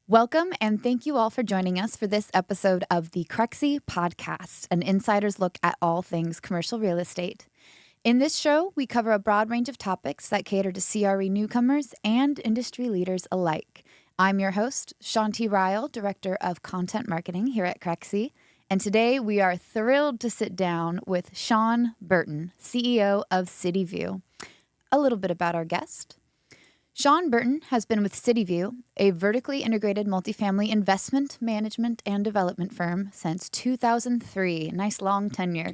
Welcome, and thank you all for joining us for this episode of the Crexi Podcast, an insider's look at all things commercial real estate. In this show, we cover a broad range of topics that cater to CRE newcomers and industry leaders alike. I'm your host, Shanti Ryle, Director of Content Marketing here at Crexi, and today we are thrilled to sit down with Sean Burton, CEO of Cityview. A little bit about our guest. Sean Burton has been with Cityview, a vertically integrated multifamily investment, management, and development firm since 2003. Nice long tenure.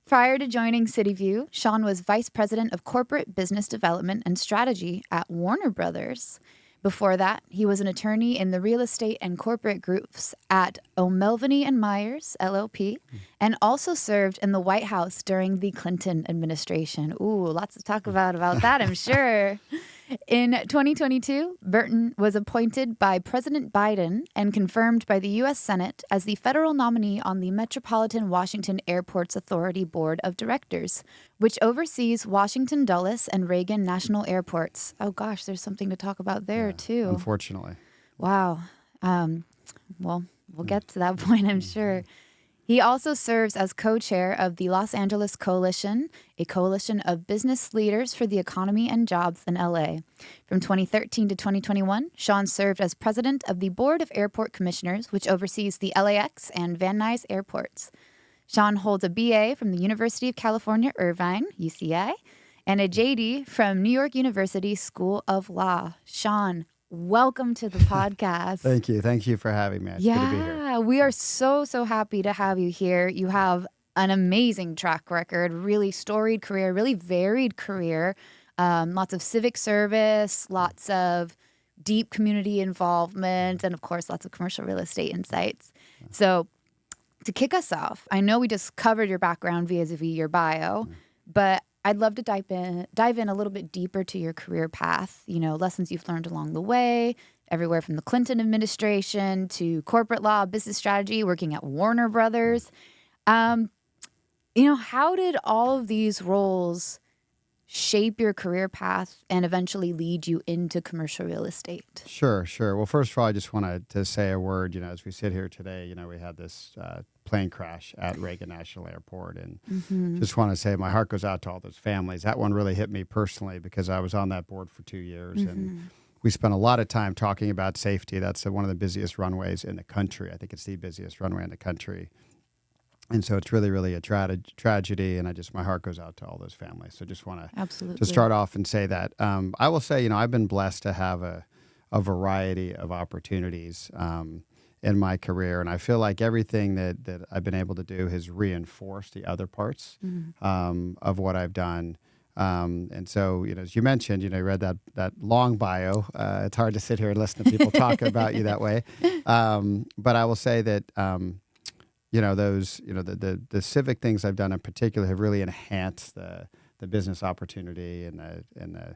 Prior to joining Cityview, Sean was Vice President of Corporate Business Development and Strategy at Warner Brothers. Before that, he was an attorney in the real estate and corporate groups at O'Melveny & Myers, LLP, and also served in the White House during the Clinton administration. Ooh, lots to talk about that, I'm sure. In 2022, Burton was appointed by President Biden and confirmed by the U.S. Senate as the federal nominee on the Metropolitan Washington Airports Authority Board of Directors, which oversees Washington Dulles and Reagan National Airports. Oh gosh, there's something to talk about there too. Unfortunately. Wow. Well, we'll get to that point, I'm sure. He also serves as co-chair of the Los Angeles Coalition, a coalition of business leaders for the economy and jobs in LA. From 2013 to 2021, Sean served as president of the Board of Airport Commissioners, which oversees the LAX and Van Nuys airports. Sean holds a BA from the University of California, Irvine, UCI, and a JD from New York University School of Law. Sean, welcome to the podcast. Thank you. Thank you for having me. It's good to be here. We are so happy to have you here. You have an amazing track record, really storied career, really varied career, lots of civic service, lots of deep community involvement, and of course, lots of commercial real estate insights. So to kick us off, I know we just covered your background vis-a-vis your bio, but I'd love to dive in a little bit deeper to your career path, lessons you've learned along the way, everywhere from the Clinton administration to corporate law, business strategy, working at Warner Brothers. How did all of these roles shape your career path and eventually lead you into commercial real estate? Sure. Well, first of all, I just wanted to say a word, as we sit here today, we had this plane crash at Reagan National Airport. And just want to say my heart goes out to all those families. That one really hit me personally because I was on that board for 2 years. And we spent a lot of time talking about safety. That's one of the busiest runways in the country. I think it's the busiest runway in the country. And so it's really a tragedy, and my heart goes out to all those families. So just want to start off and say that. I will say, I've been blessed to have a variety of opportunities in my career, and I feel like everything that I've been able to do has reinforced the other parts of what I've done. And so, as you mentioned, you read that long bio. It's hard to sit here and listen to people talk about you that way. But I will say that, the civic things I've done in particular have really enhanced the business opportunity and the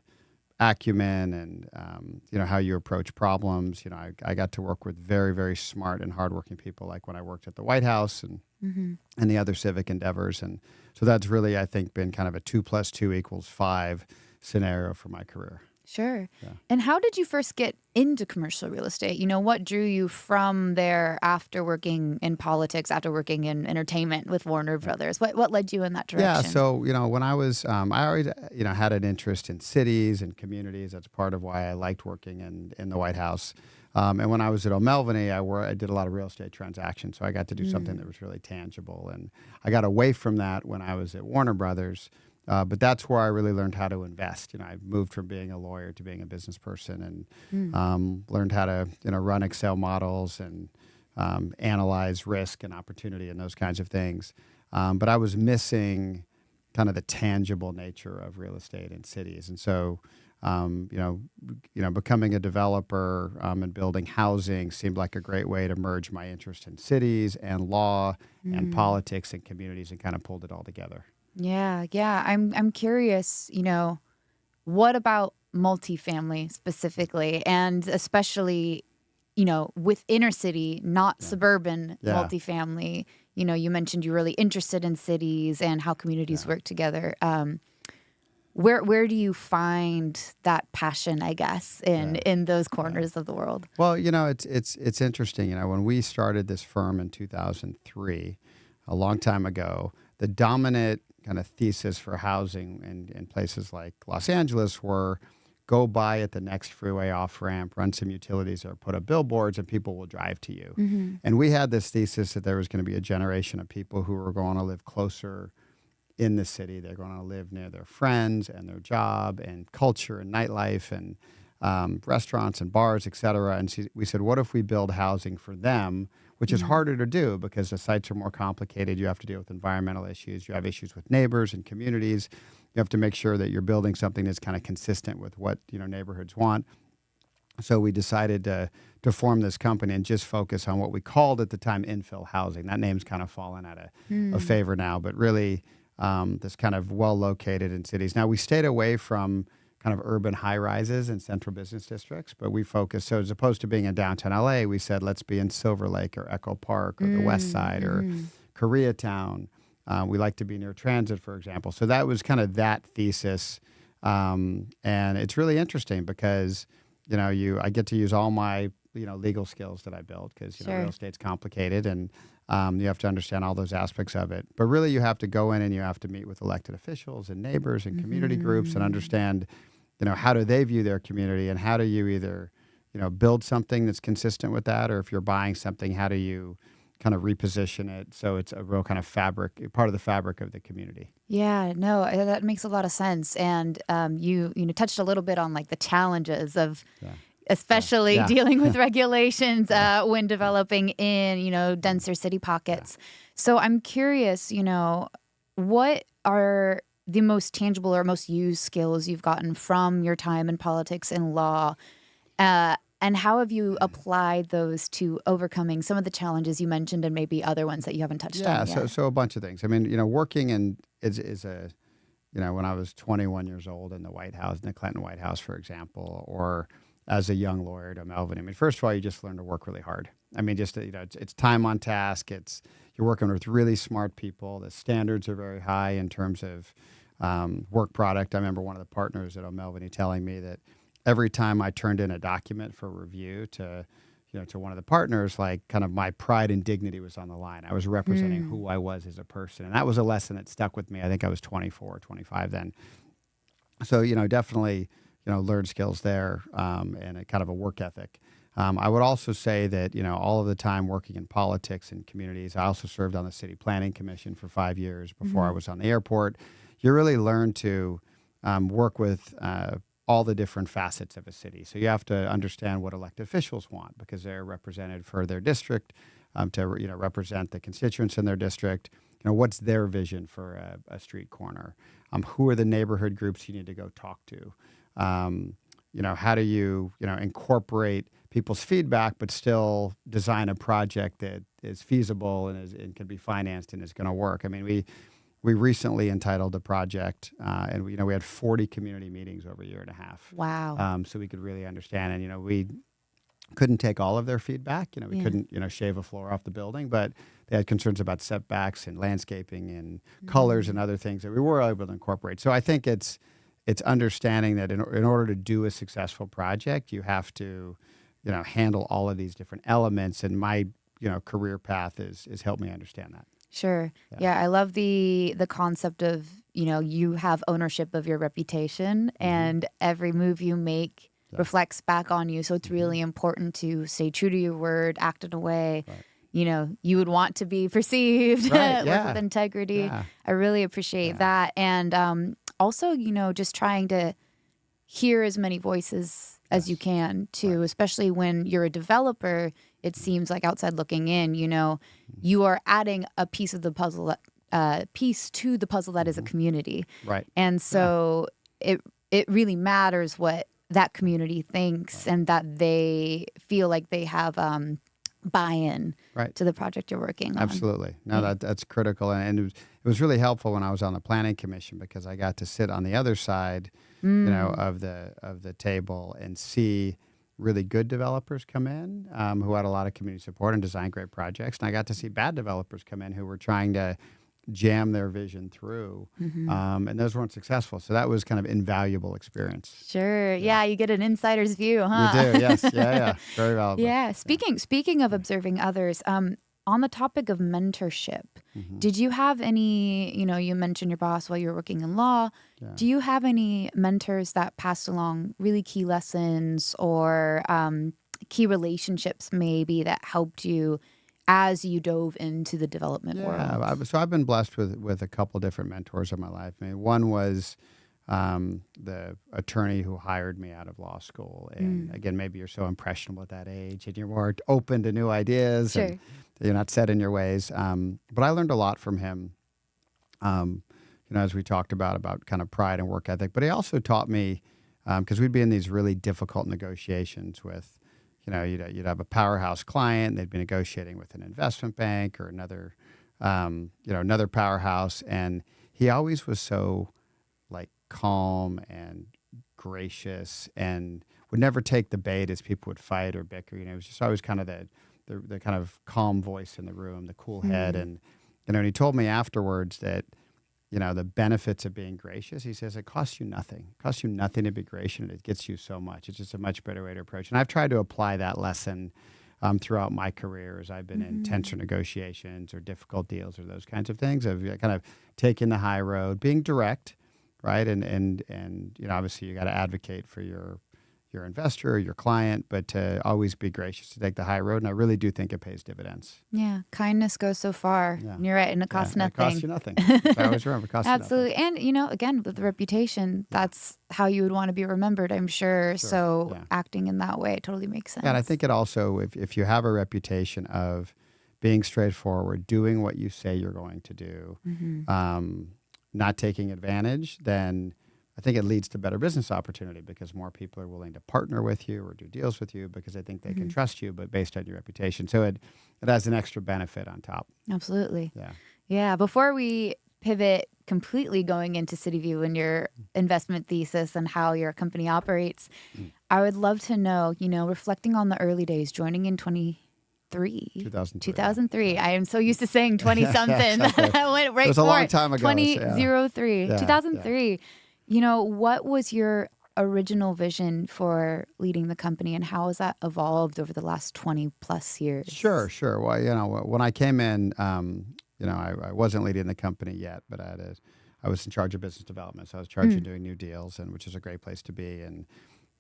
acumen and, how you approach problems. I got to work with very, very smart and hardworking people, like when I worked at the White House and the other civic endeavors. And so that's really, I think, been kind of a 2 + 2 = 5 scenario for my career. Sure. Yeah. And how did you first get into commercial real estate? What drew you from there after working in politics, after working in entertainment with Warner Brothers? What led you in that direction? Yeah. So, when I was, I always, had an interest in cities and communities. That's part of why I liked working in the White House. And when I was at O'Melveny, I did a lot of real estate transactions. So I got to do something that was really tangible. And I got away from that when I was at Warner Brothers. But that's where I really learned how to invest. I moved from being a lawyer to being a business person, and learned how to run Excel models and analyze risk and opportunity and those kinds of things. But I was missing kind of the tangible nature of real estate in cities, and so becoming a developer and building housing seemed like a great way to merge my interest in cities and law and politics and communities, and kind of pulled it all together. Yeah. I'm curious, what about multifamily specifically, and especially, with inner city, not suburban multifamily? You mentioned you're really interested in cities and how communities work together. where do you find that passion, I guess, in those corners of the world? Well, it's interesting. When we started this firm in 2003, a long time ago, the dominant kind of thesis for housing in places like Los Angeles were go by at the next freeway off-ramp, run some utilities, or put up billboards, and people will drive to you. Mm-hmm. And we had this thesis that there was going to be a generation of people who were going to live closer in the city. They're going to live near their friends and their job and culture and nightlife and restaurants and bars, et cetera. And we said, what if we build housing for them, which is harder to do because the sites are more complicated. You have to deal with environmental issues. You have issues with neighbors and communities. You have to make sure that you're building something that's kind of consistent with what neighborhoods want. So we decided to form this company and just focus on what we called at the time infill housing. That name's kind of fallen out of favor now, but really this kind of well-located in cities. Now, we stayed away from kind of urban high-rises and central business districts, but we focused. So as opposed to being in downtown LA, we said, let's be in Silver Lake or Echo Park or the West Side or Koreatown. We like to be near transit, for example. So that was kind of that thesis. And it's really interesting because, I get to use all my, legal skills that I built because, real estate's complicated and you have to understand all those aspects of it. But really you have to go in and you have to meet with elected officials and neighbors and community groups and understand, how do they view their community and how do you either, build something that's consistent with that, or if you're buying something, how do you kind of reposition it so it's a real kind of part of the fabric of the community. Yeah, no, that makes a lot of sense. And you touched a little bit on like the challenges of especially dealing with regulations when developing in, denser city pockets. So I'm curious, what are the most tangible or most used skills you've gotten from your time in politics and law? And how have you applied those to overcoming some of the challenges you mentioned and maybe other ones that you haven't touched on yet? Yeah, so a bunch of things. I mean, working is a, when I was 21 years old in the White House, in the Clinton White House, for example, or as a young lawyer at Melvin. I mean, first of all, you just learn to work really hard. I mean, just, it's time on task. You're working with really smart people. The standards are very high in terms of work product. I remember one of the partners at O'Melveny telling me that every time I turned in a document for review to one of the partners, like kind of my pride and dignity was on the line. I was representing who I was as a person. And that was a lesson that stuck with me. I think I was 24 or 25 then. So, definitely, learned skills there and a kind of a work ethic. I would also say that, all of the time working in politics and communities, I also served on the City Planning Commission for 5 years before I was on the airport. You really learn to work with all the different facets of a city. So you have to understand what elected officials want because they're represented for their district to represent the constituents in their district. What's their vision for a street corner? Who are the neighborhood groups you need to go talk to? How do you incorporate people's feedback but still design a project that is feasible and can be financed and is going to work? I mean, we recently entitled a project, and we had 40 community meetings over a year and a half. Wow! So we could really understand, and we couldn't take all of their feedback. We couldn't shave a floor off the building, but they had concerns about setbacks and landscaping and colors and other things that we were able to incorporate. So I think it's understanding that in order to do a successful project, you have to handle all of these different elements. And my career path is helped me understand that. Sure. Yeah, I love the concept of, you have ownership of your reputation and every move you make reflects back on you. So it's really important to stay true to your word, act in a way, you would want to be perceived, work with integrity. Yeah. I really appreciate that. And also, just trying to hear as many voices as you can too, especially when you're a developer. It seems like outside looking in, you are adding a piece of the puzzle, piece to the puzzle that is a community. Right. And so it really matters what that community thinks and that they feel like they have buy-in to the project you're working on. Absolutely. No, that's critical. And it was really helpful when I was on the planning commission because I got to sit on the other side, of the table and see really good developers come in who had a lot of community support and design great projects. And I got to see bad developers come in who were trying to jam their vision through. And those weren't successful. So that was kind of invaluable experience. Sure. Yeah, you get an insider's view, huh? You do, yes. Yeah. Very valuable. Yeah. Speaking of observing others, on the topic of mentorship, did you have any, you mentioned your boss while you were working in law. Yeah. Do you have any mentors that passed along really key lessons or key relationships maybe that helped you as you dove into the development world? Yeah, so I've been blessed with a couple different mentors in my life. I mean, one was the attorney who hired me out of law school. And again, maybe you're so impressionable at that age and you're more open to new ideas. Sure. And you're not set in your ways. But I learned a lot from him, as we talked about kind of pride and work ethic. But he also taught me, because we'd be in these really difficult negotiations with, you'd have a powerhouse client. They'd be negotiating with an investment bank or another powerhouse. And he always was so calm and gracious and would never take the bait as people would fight or bicker. It was just always kind of the kind of calm voice in the room, the cool head. And, and he told me afterwards that, the benefits of being gracious, he says, it costs you nothing. It costs you nothing to be gracious, and it gets you so much. It's just a much better way to approach. And I've tried to apply that lesson throughout my career as I've been in tenser negotiations or difficult deals or those kinds of things. Of kind of taking the high road, being direct, right? And obviously you got to advocate for your investor or your client, but to always be gracious, to take the high road. And I really do think it pays dividends. Yeah. Kindness goes so far. Yeah. And you're right. And it costs nothing. It costs you nothing. I always remember, it costs Absolutely. you nothing. And, again, with the reputation, that's how you would want to be remembered, I'm sure. So acting in that way, it totally makes sense. Yeah, and I think it also, if you have a reputation of being straightforward, doing what you say you're going to do, not taking advantage, then I think it leads to better business opportunity because more people are willing to partner with you or do deals with you because they think they can trust you, but based on your reputation. So it has an extra benefit on top. Absolutely. Yeah. Yeah. Before we pivot completely going into Cityview and your investment thesis and how your company operates, I would love to know, reflecting on the early days, joining in 2003. I am so used to saying 20-something. I went right for it. It was a long time ago. 2003. Yeah. 2003. What was your original vision for leading the company and how has that evolved over the last 20 plus years? Sure. Well, when I came in, I wasn't leading the company yet, but I was in charge of business development. So I was in charge of doing new deals, and which is a great place to be. And,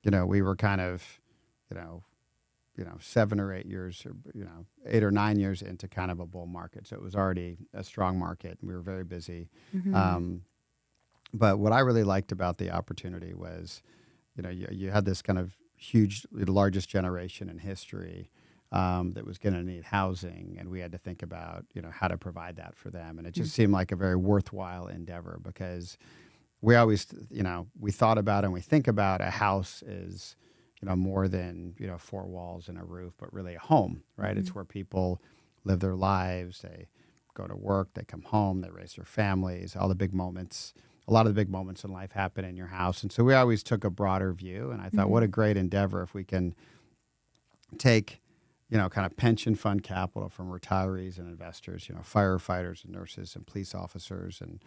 we were kind of, 7 or 8 years, or 8 or 9 years into kind of a bull market. So it was already a strong market. We were very busy. But what I really liked about the opportunity was, you had this kind of huge, largest generation in history that was going to need housing, and we had to think about, how to provide that for them. And it just seemed like a very worthwhile endeavor because we always, we thought about and we think about a house is, more than, 4 walls and a roof, but really a home, right? It's where people live their lives. They go to work, they come home, they raise their families, all the big moments. A lot of the big moments in life happen in your house. And so we always took a broader view. And I thought, what a great endeavor if we can take, kind of pension fund capital from retirees and investors, firefighters and nurses and police officers and,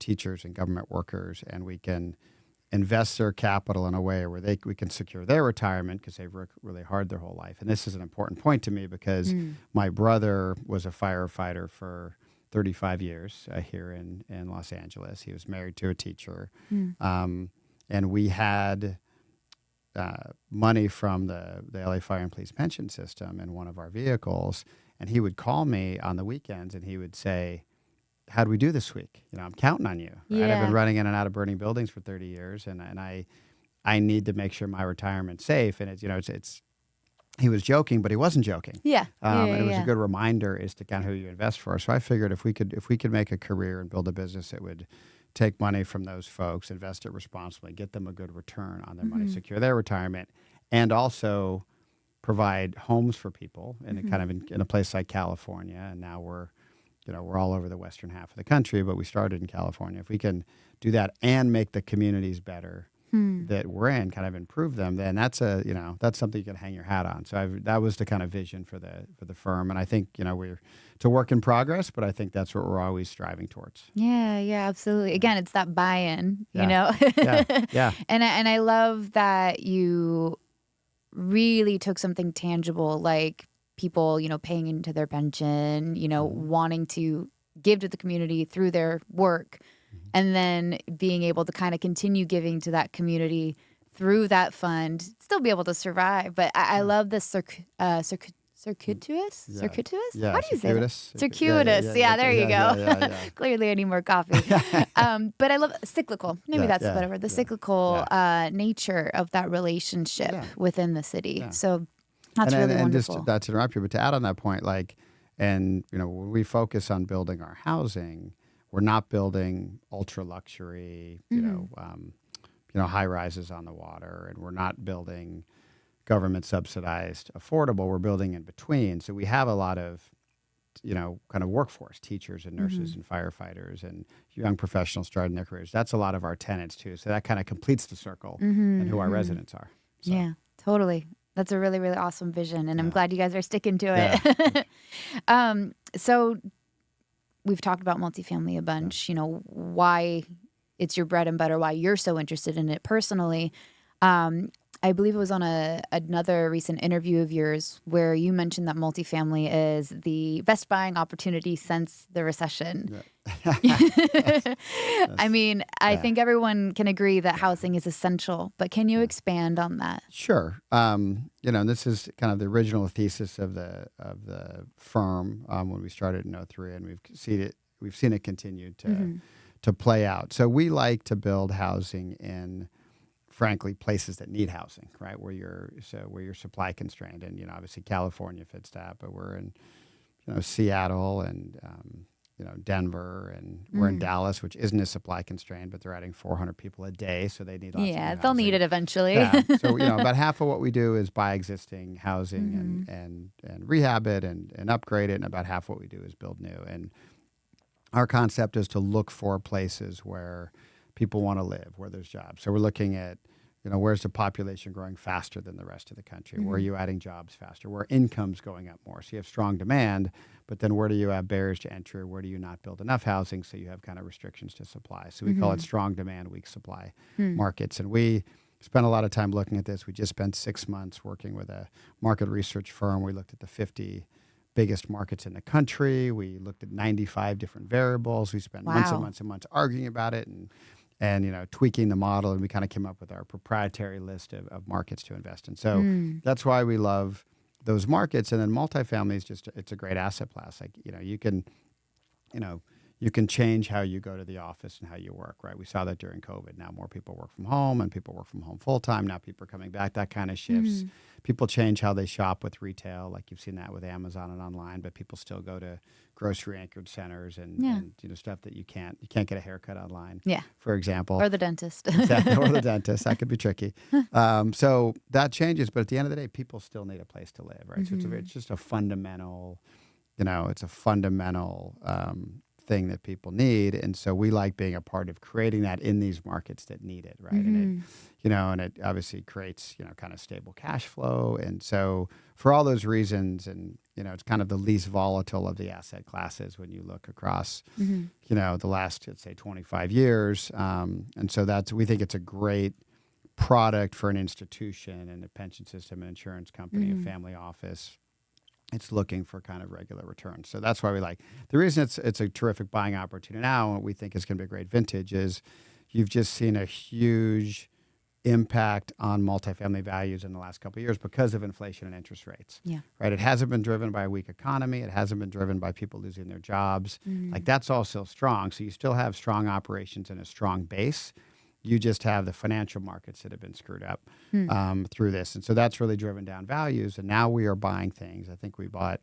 teachers and government workers. And we can invest their capital in a way where we can secure their retirement because they've worked really hard their whole life. And this is an important point to me because my brother was a firefighter for 35 years here in Los Angeles. He was married to a teacher. And we had money from the LA Fire and Police pension system in one of our vehicles. And he would call me on the weekends and he would say, how do we do this week? I'm counting on you. Right? Yeah. I've been running in and out of burning buildings for 30 years and I need to make sure my retarement's safe. And it's he was joking, but he wasn't joking. Yeah. And it was a good reminder as to kind of who you invest for. So I figured if we could make a career and build a business that would take money from those folks, invest it responsibly, get them a good return on their money, secure their retirement, and also provide homes for people in a kind of in a place like California. And now we're all over the western half of the country, but we started in California. If we can do that and make the communities better that we're in, kind of improve them, then that's something you can hang your hat on. So that was the kind of vision for the firm. And I think, a work in progress, but I think that's what we're always striving towards. Yeah, absolutely. Again, it's that buy-in, you know? Yeah. And I love that you really took something tangible, like people, paying into their pension, wanting to give to the community through their work, and then being able to kind of continue giving to that community through that fund, still be able to survive. But I love this circuitous? Yeah. How do you say that? Circuitous. Circuitous. Yeah, there you go. Clearly I need more coffee. But I love cyclical. Maybe that's whatever. The cyclical nature of that relationship within the city. Yeah. So that's really wonderful. And just not to interrupt you, but to add on that point, when we focus on building our housing, we're not building ultra luxury, high rises on the water, and we're not building government subsidized affordable. We're building in between. So we have a lot of, kind of workforce, teachers and nurses and firefighters and young professionals starting their careers. That's a lot of our tenants too. So that kind of completes the circle and who our residents are. So. Yeah, totally. That's a really, really awesome vision. And I'm glad you guys are sticking to it. So we've talked about multifamily a bunch, why it's your bread and butter, why you're so interested in it personally. I believe it was on another recent interview of yours where you mentioned that multifamily is the best buying opportunity since the recession. Yes. I mean, I think everyone can agree that housing is essential, but can you expand on that? Sure. This is kind of the original thesis of the firm when we started in 2003, and we've seen it continue to play out. So we like to build housing in, frankly, places that need housing, right? Where you're supply constrained, and obviously California fits that, but we're in Seattle and Denver, and we're in Dallas, which isn't as supply constrained, but they're adding 400 people a day, so they need lots of new housing. They'll need it eventually. Yeah. So about half of what we do is buy existing housing and rehab it and upgrade it, and about half what we do is build new. And our concept is to look for places where people want to live, where there's jobs. So we're looking at, where's the population growing faster than the rest of the country? Where are you adding jobs faster? Where income's going up more? So you have strong demand, but then where do you have barriers to entry? Where do you not build enough housing? So you have kind of restrictions to supply. So we call it strong demand, weak supply markets. And we spent a lot of time looking at this. We just spent 6 months working with a market research firm. We looked at the 50 biggest markets in the country. We looked at 95 different variables. We spent months and months and months arguing about it and tweaking the model, and we kind of came up with our proprietary list of markets to invest in. So that's why we love those markets. And then multifamily is it's a great asset class. You can change how you go to the office and how you work, right? We saw that during COVID. Now more people work from home, and people work from home full time. Now people are coming back. That kind of shifts. People change how they shop with retail, like you've seen that with Amazon and online, but people still go to grocery anchored centers and stuff that you can't get a haircut online. Yeah. For example. Or the dentist. Exactly. Or the dentist. That could be tricky. So that changes, but at the end of the day, people still need a place to live, right? So it's just a fundamental, thing that people need, and so we like being a part of creating that in these markets that need it, right? And it obviously creates kind of stable cash flow, and so for all those reasons, and it's kind of the least volatile of the asset classes when you look across the last, let's say, 25 years, and so we think it's a great product for an institution and a pension system, an insurance company, a family office. It's looking for kind of regular returns. So that's why we like. The reason it's a terrific buying opportunity now, and what we think is going to be a great vintage, is you've just seen a huge impact on multifamily values in the last couple of years because of inflation and interest rates. Yeah. Right? It hasn't been driven by a weak economy. It hasn't been driven by people losing their jobs. That's all still strong. So you still have strong operations and a strong base. You just have the financial markets that have been screwed up through this. And so that's really driven down values. And now we are buying things. I think we bought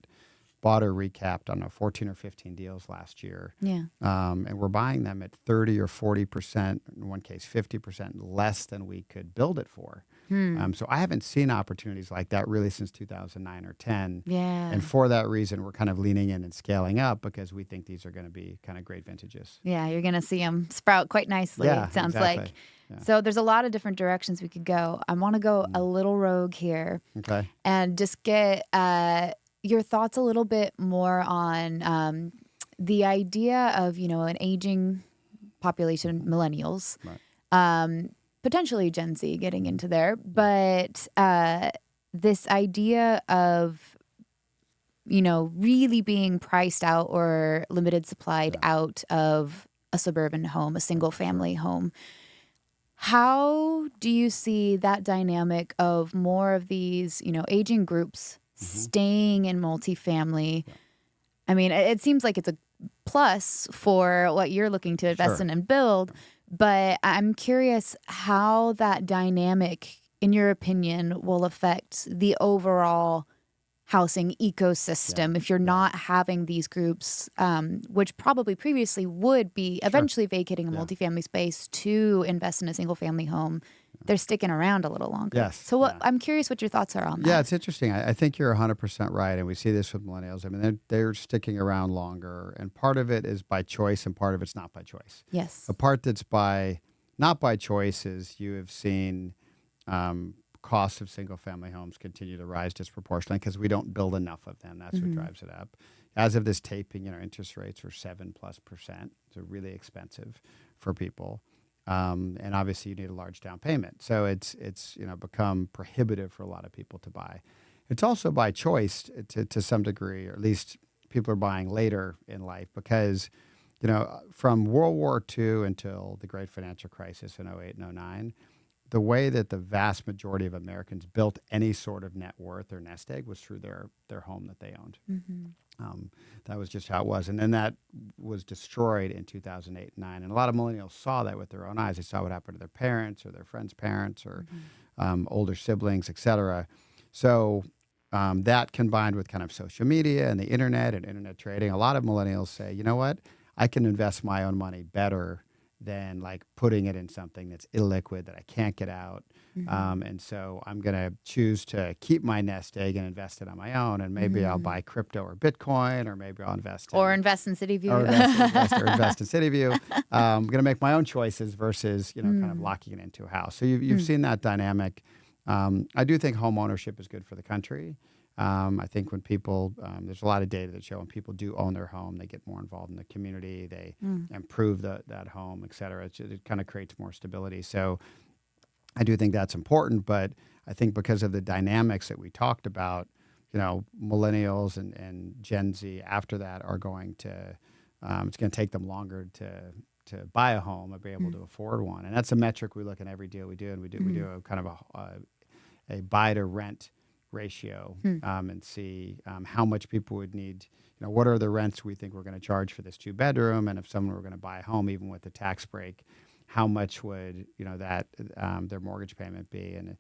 or recapped, 14 or 15 deals last year. Yeah. And we're buying them at 30 or 40%, in one case 50% less than we could build it for. So I haven't seen opportunities like that really since 2009 or 10. Yeah. And for that reason, we're kind of leaning in and scaling up because we think these are going to be kind of great vintages. Yeah, you're going to see them sprout quite nicely, it sounds like. Yeah. So there's a lot of different directions we could go. I want to go a little rogue here. Okay. And just get your thoughts a little bit more on the idea of, an aging population, millennials, potentially Gen Z getting into there, but this idea of, really being priced out or limited supplied out of a suburban home, a single family home. How do you see that dynamic of more of these, aging groups staying in multifamily? I mean, it seems like it's a plus for what you're looking to invest in and build, but I'm curious how that dynamic, in your opinion, will affect the overall housing ecosystem if you're not having these groups, which probably previously would be eventually vacating a multifamily space to invest in a single family home. They're sticking around a little longer. Yes. So I'm curious what your thoughts are on that. Yeah, it's interesting. I think you're 100% right, and we see this with millennials. I mean, they're sticking around longer, and part of it is by choice, and part of it's not by choice. Yes. The part that's not by choice is you have seen costs of single-family homes continue to rise disproportionately because we don't build enough of them. That's what drives it up. As of this taping, interest rates are 7+%, so really expensive for people. And obviously, you need a large down payment. So it's become prohibitive for a lot of people to buy. It's also by choice to some degree, or at least people are buying later in life because, from World War II until the Great Financial Crisis in 2008 and 2009, the way that the vast majority of Americans built any sort of net worth or nest egg was through their home that they owned. That was just how it was. And then that was destroyed in 2008 and 2009. And a lot of millennials saw that with their own eyes. They saw what happened to their parents or their friends' parents or older siblings, et cetera. So that combined with kind of social media and the internet and internet trading, a lot of millennials say, you know what, I can invest my own money better than like putting it in something that's illiquid that I can't get out. And so I'm going to choose to keep my nest egg and invest it on my own. And maybe I'll buy crypto or Bitcoin, or maybe I'll invest in Cityview. Or invest in Cityview. I'm going to make my own choices versus, kind of locking it into a house. So you've seen that dynamic. I do think home ownership is good for the country. I think when people, there's a lot of data that show when people do own their home, they get more involved in the community, they improve that home, et cetera. It kind of creates more stability. So I do think that's important, but I think because of the dynamics that we talked about, millennials and Gen Z after that are going to, it's going to take them longer to buy a home or be able to afford one. And that's a metric we look at every deal we do, and we do a kind of a buy to rent ratio and see how much people would need, what are the rents we think we're going to charge for this 2-bedroom, and if someone were going to buy a home even with the tax break, how much would that their mortgage payment be? And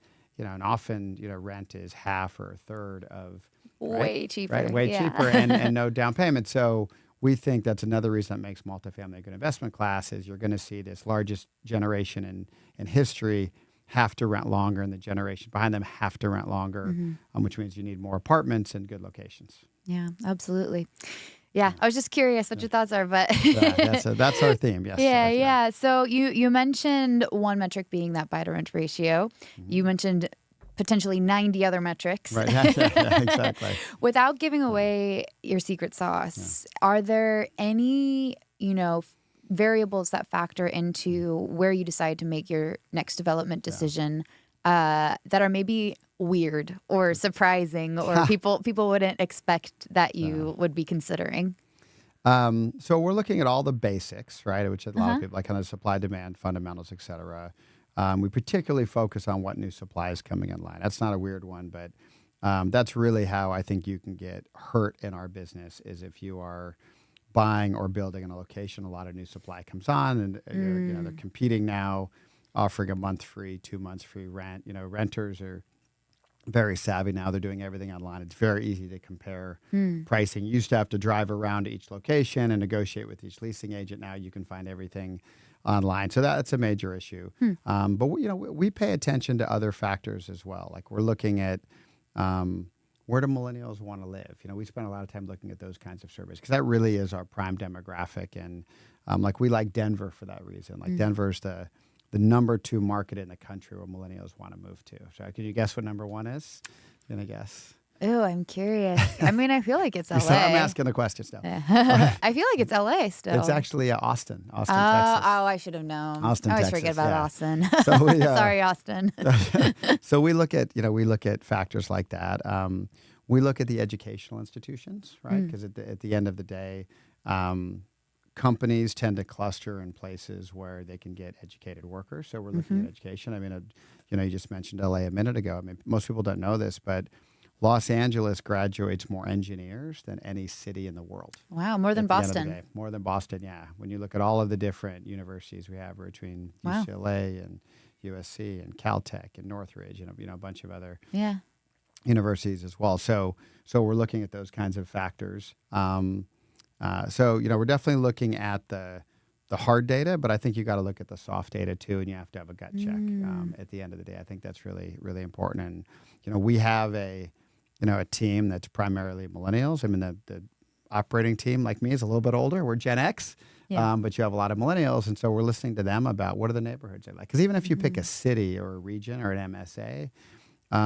and often rent is half or a third of way cheaper, cheaper and no down payment. So we think that's another reason that makes multifamily a good investment class is you're going to see this largest generation in history have to rent longer, and the generation behind them have to rent longer, which means you need more apartments and good locations. Yeah, absolutely. Yeah, I was just curious what your thoughts are, but that's our theme. Yes. Yeah. So you mentioned one metric being that buy to rent ratio. You mentioned potentially 90 other metrics. Right. Yeah, exactly. Without giving away your secret sauce, are there any variables that factor into where you decide to make your next development decision that are maybe weird or surprising or people wouldn't expect that you would be considering? So we're looking at all the basics, right, which a lot of people like kind of supply, demand, fundamentals, et cetera. We particularly focus on what new supply is coming in line. That's not a weird one, but that's really how I think you can get hurt in our business is if you are buying or building in a location, a lot of new supply comes on, and they're competing now, offering a month free, 2 months free rent. Renters are very savvy now. They're doing everything online. It's very easy to compare pricing. You used to have to drive around to each location and negotiate with each leasing agent. Now you can find everything online. So that's a major issue. But we pay attention to other factors as well. Like we're looking at where do millennials want to live? We spend a lot of time looking at those kinds of surveys because that really is our prime demographic. And we like Denver for that reason. Like Denver's the number 2 market in the country where millennials want to move to. So could you guess what number 1 is? Gonna guess? Oh, I'm curious. I mean, I feel like it's LA. So I'm asking the questions now. Yeah. I feel like it's LA still. It's actually Austin, Texas. Oh, I should have known. Austin, I always Texas, forget about yeah. Austin. So we, Sorry, Austin. So we look at factors like that. We look at the educational institutions, right? Because at the end of the day, companies tend to cluster in places where they can get educated workers. So we're looking at education. I mean, you just mentioned LA a minute ago. I mean, most people don't know this, but Los Angeles graduates more engineers than any city in the world. Wow, more than Boston. More than Boston, yeah. When you look at all of the different universities we have between UCLA and USC and Caltech and Northridge and a bunch of other universities as well. So we're looking at those kinds of factors. So we're definitely looking at the hard data, but I think you got to look at the soft data too, and you have to have a gut check at the end of the day. I think that's really, really important. And we have a team that's primarily millennials. I mean, the operating team, like me, is a little bit older. We're Gen X, but you have a lot of millennials, and so we're listening to them about what are the neighborhoods they like. Because even if you pick a city or a region or an MSA,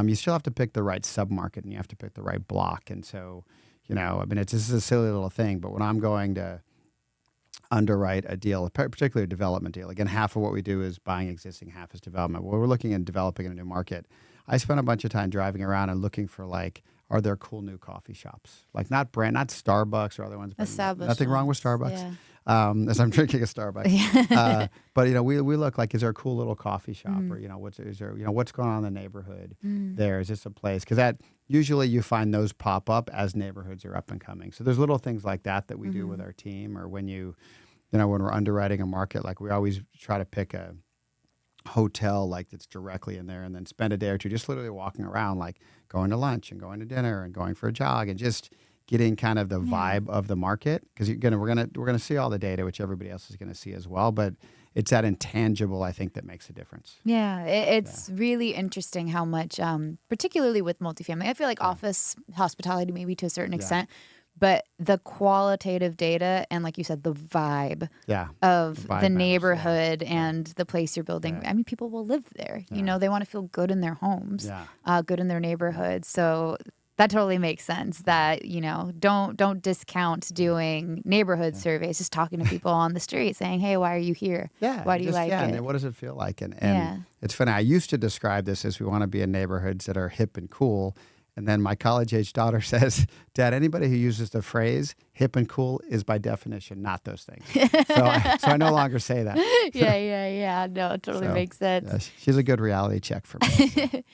you still have to pick the right submarket, and you have to pick the right block. And so, this is a silly little thing, but when I'm going to underwrite a deal, particularly a development deal, again, half of what we do is buying existing, half is development. When we're looking at developing in a new market, I spent a bunch of time driving around and looking for are there cool new coffee shops? Not Starbucks or other ones. Established Nothing wrong with Starbucks. Yeah. As I'm drinking a Starbucks. But we look is there a cool little coffee shop or what's going on in the neighborhood there? Is this a place? Because that usually you find those pop up as neighborhoods are up and coming. So there's little things like that we do with our team, or when when we're underwriting a market, we always try to pick a hotel that's directly in there, and then spend a day or two just literally walking around, going to lunch and going to dinner and going for a jog and just getting kind of the vibe of the market. Because we're gonna see all the data, which everybody else is gonna see as well, but it's that intangible, I think, that makes a difference. Yeah, it's really interesting how much, particularly with multifamily, I feel like office hospitality maybe to a certain extent, but the qualitative data and, like you said, the vibe of the neighborhood and the place you're building. I mean, people will live there. They want to feel good in their homes, good in their neighborhood. So that totally makes sense that, don't discount doing neighborhood surveys, just talking to people on the street saying, hey, why are you here? Why do you like it? And what does it feel like? And it's funny. I used to describe this as we want to be in neighborhoods that are hip and cool. And then my college-age daughter says, Dad, anybody who uses the phrase hip and cool is by definition not those things. So I no longer say that. Yeah. No, it totally makes sense. She's a good reality check for me.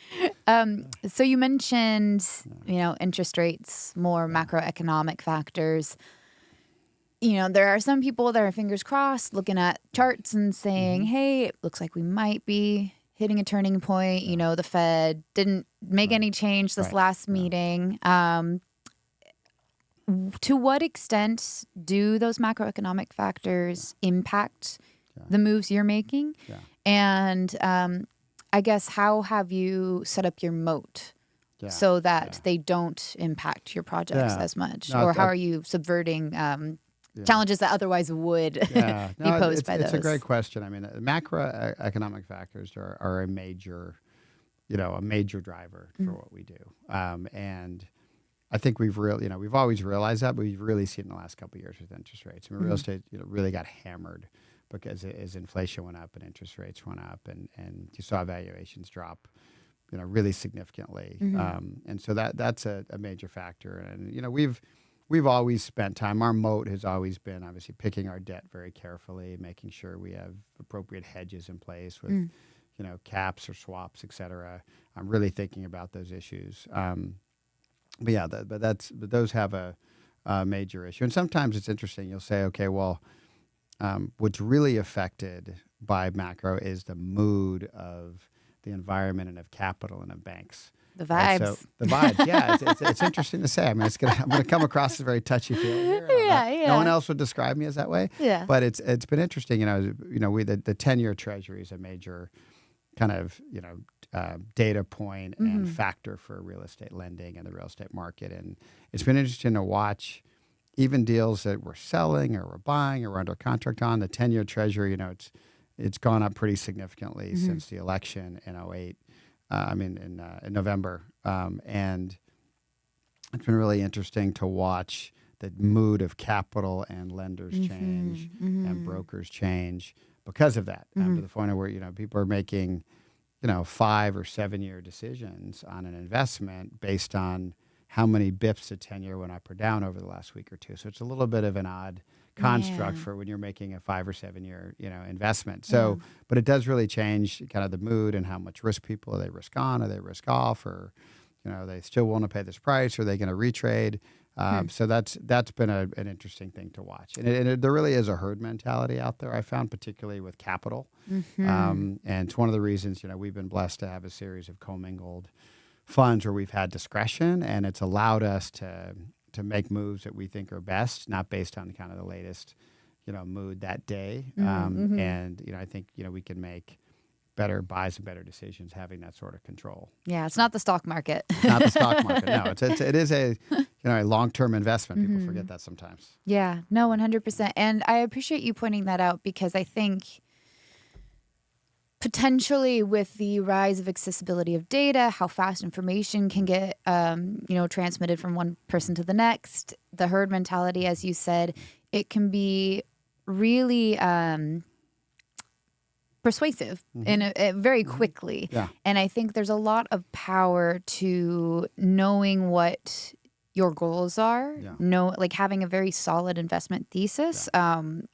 So you mentioned, interest rates, more macroeconomic factors. There are some people that are fingers crossed looking at charts and saying, hey, it looks like we might be hitting a turning point. The Fed didn't make any change this last meeting. To what extent do those macroeconomic factors impact the moves you're making? And I guess, how have you set up your moat so that they don't impact your projects as much? Or how are you subverting challenges that otherwise would be posed by those? It's a great question. I mean, macroeconomic factors are a major driver for what we do. And I think we've always realized that, but we've really seen it in the last couple of years with interest rates. I mean, real estate, really got hammered because as inflation went up and interest rates went up, and you saw valuations drop, really significantly. And so that's a major factor. And we've always spent time. Our moat has always been obviously picking our debt very carefully, making sure we have appropriate hedges in place with caps or swaps, et cetera. I'm really thinking about those issues. But those have a major issue. And sometimes it's interesting. You'll say, okay, well, what's really affected by macro is the mood of the environment and of capital and of banks. The vibes. So the vibes, yeah. It's interesting to say. I mean, I'm going to come across as very touchy-feely here. No one else would describe me as that way. Yeah. But it's been interesting. The 10-year Treasury is a major kind of data point and factor for real estate lending and the real estate market. And it's been interesting to watch even deals that we're selling or we're buying or we're under contract on. The 10-year Treasury, it's gone up pretty significantly since the election in 2008. In November. And it's been really interesting to watch the mood of capital and lenders change and brokers change because of that. To the point where, people are making, 5 or 7 year decisions on an investment based on how many bips the 10-year went up or down over the last week or two. So it's a little bit of an odd construct for when you're making a 5 or 7 year, investment. So, but it does really change kind of the mood and how much risk people, are they risk on, are they risk off, or, they still want to pay this price, or are they going to retrade? So that's been an interesting thing to watch. And there really is a herd mentality out there, I found, particularly with capital. And it's one of the reasons, we've been blessed to have a series of commingled funds where we've had discretion, and it's allowed us to make moves that we think are best, not based on kind of the latest, mood that day. And, I think, we can make better buys and better decisions having that sort of control. Yeah, it's not the stock market. It's not the stock market. No, it is a long-term investment. People forget that sometimes. Yeah, no, 100%. And I appreciate you pointing that out, because I think potentially with the rise of accessibility of data, how fast information can get, transmitted from one person to the next, the herd mentality, as you said, it can be really persuasive in very quickly. Yeah. And I think there's a lot of power to knowing what your goals are, like having a very solid investment thesis, being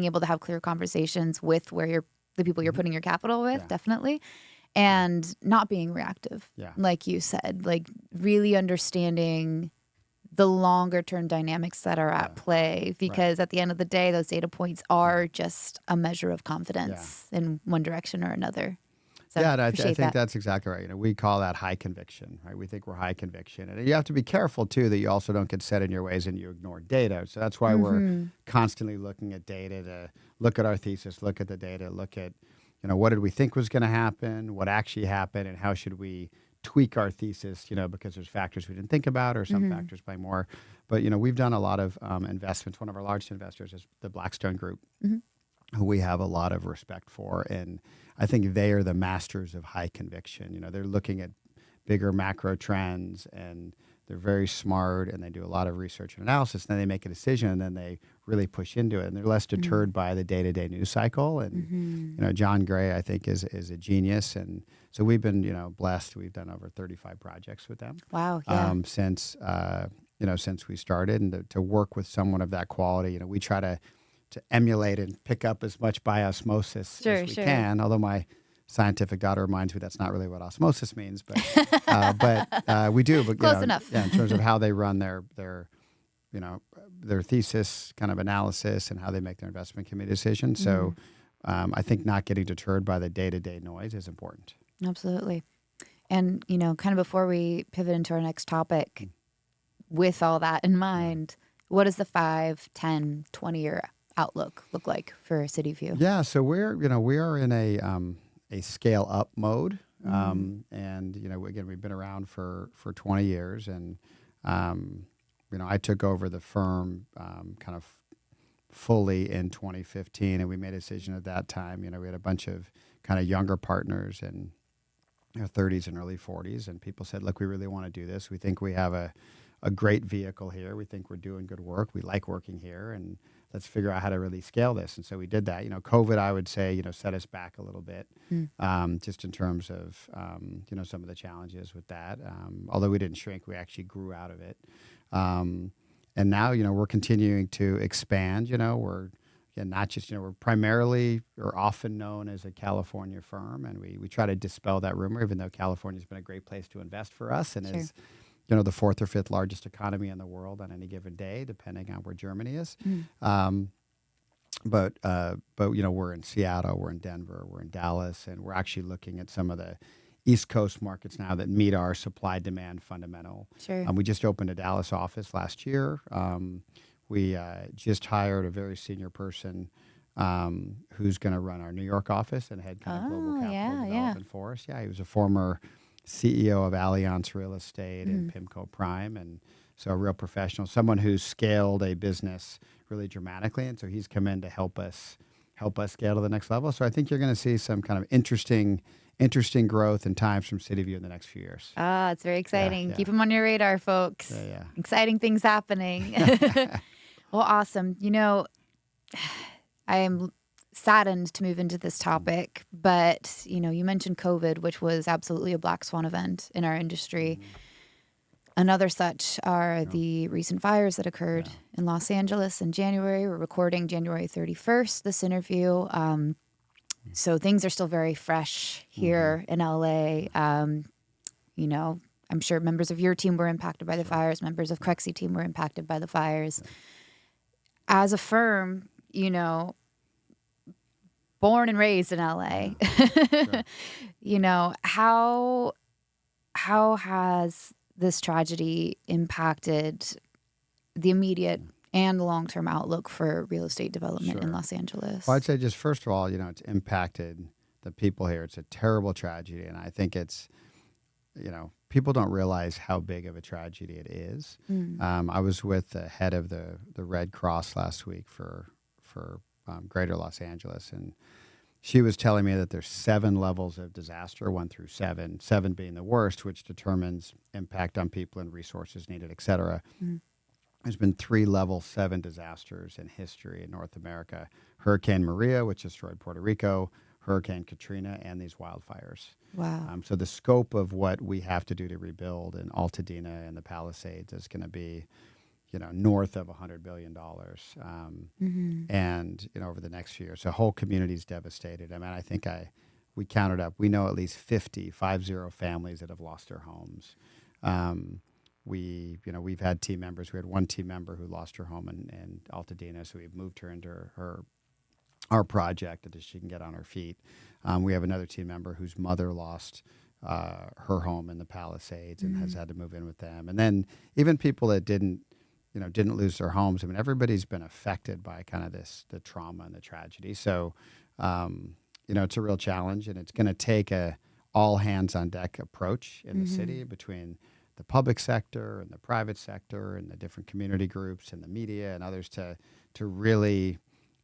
able to have clear conversations with the people you're putting your capital with, definitely, and not being reactive, like you said, like really understanding the longer term dynamics that are at play, because at the end of the day, those data points are just a measure of confidence in one direction or another. So I think that's exactly right. We call that high conviction, right? We think we're high conviction. And you have to be careful, too, that you also don't get set in your ways and you ignore data. So that's why we're constantly looking at data to look at our thesis, look at the data, look at, what did we think was going to happen, what actually happened, and how should we tweak our thesis, because there's factors we didn't think about, or some factors by more. But, we've done a lot of investments. One of our largest investors is the Blackstone Group, who we have a lot of respect for. And I think they are the masters of high conviction. They're looking at bigger macro trends, and they're very smart, and they do a lot of research and analysis. And then they make a decision, and then they really push into it. And they're less deterred by the day-to-day news cycle. And, John Gray, I think, is a genius. And so we've been, blessed. We've done over 35 projects with them. Wow. Yeah. Since we started, and to work with someone of that quality, we try to emulate and pick up as much by osmosis as we can. Although my scientific daughter reminds me that's not really what osmosis means, but we do. But close enough. In terms of how they run their thesis kind of analysis and how they make their investment committee decisions. So I think not getting deterred by the day-to-day noise is important. Absolutely. And, kind of before we pivot into our next topic, with all that in mind, what does the 5, 10, 20-year outlook look like for Cityview? Yeah, so we are in a scale up mode, and again, we've been around for 20 years, and I took over the firm kind of fully in 2015, and we made a decision at that time. We had a bunch of kind of younger partners in their 30s and early 40s, and people said, "Look, we really want to do this. We think we have a great vehicle here. We think we're doing good work. We like working here, and let's figure out how to really scale this." And so we did that. COVID, I would say, set us back a little bit, just in terms of, some of the challenges with that. Although we didn't shrink, we actually grew out of it. And now, we're continuing to expand. We're not just, we're primarily or often known as a California firm, and we try to dispel that rumor, even though California's been a great place to invest for us, and is the 4th or 5th largest economy in the world on any given day, depending on where Germany is. But we're in Seattle, we're in Denver, we're in Dallas, and we're actually looking at some of the East Coast markets now that meet our supply-demand fundamental. We just opened a Dallas office last year. We just hired a very senior person who's going to run our New York office and head kind of global capital development for us. He was a former CEO of Allianz Real Estate and PIMCO Prime, and so a real professional, someone who's scaled a business really dramatically, and so he's come in to help us scale to the next level. So I think you're going to see some kind of interesting interesting growth and times from Cityview in the next few years. Ah, it's very exciting. Yeah. Keep them on your radar, folks. Yeah. Exciting things happening. Well, awesome. I am saddened to move into this topic, but, you mentioned COVID, which was absolutely a black swan event in our industry. Another such are the recent fires that occurred in Los Angeles in January. We're recording January 31st, this interview. So things are still very fresh here in LA. I'm sure members of your team were impacted by the fires. Members of Crexi team were impacted by the fires. As a firm, born and raised in LA, how has this tragedy impacted the immediate and long-term outlook for real estate development in Los Angeles? Well, I'd say just first of all, it's impacted the people here. It's a terrible tragedy, and I think it's, people don't realize how big of a tragedy it is. I was with the head of the Red Cross last week for Greater Los Angeles, and she was telling me that there's 7 levels of disaster, 1 through 7, 7 being the worst, which determines impact on people and resources needed, et cetera. There's been 3 level 7 disasters in history in North America. Hurricane Maria, which destroyed Puerto Rico, Hurricane Katrina, and these wildfires. Wow. So the scope of what we have to do to rebuild in Altadena and the Palisades is going to be, north of $100 billion. And, over the next few years, the whole community is devastated. I mean, I think we counted up, we know at least 50 families that have lost their homes. We've had team members. We had one team member who lost her home in Altadena, so we've moved her into our project that she can get on her feet. We have another team member whose mother lost her home in the Palisades and has had to move in with them. And then even people that didn't lose their homes. I mean, everybody's been affected by kind of the trauma and the tragedy. So, it's a real challenge, and it's going to take a all hands on deck approach in the city between the public sector and the private sector and the different community groups and the media and others to really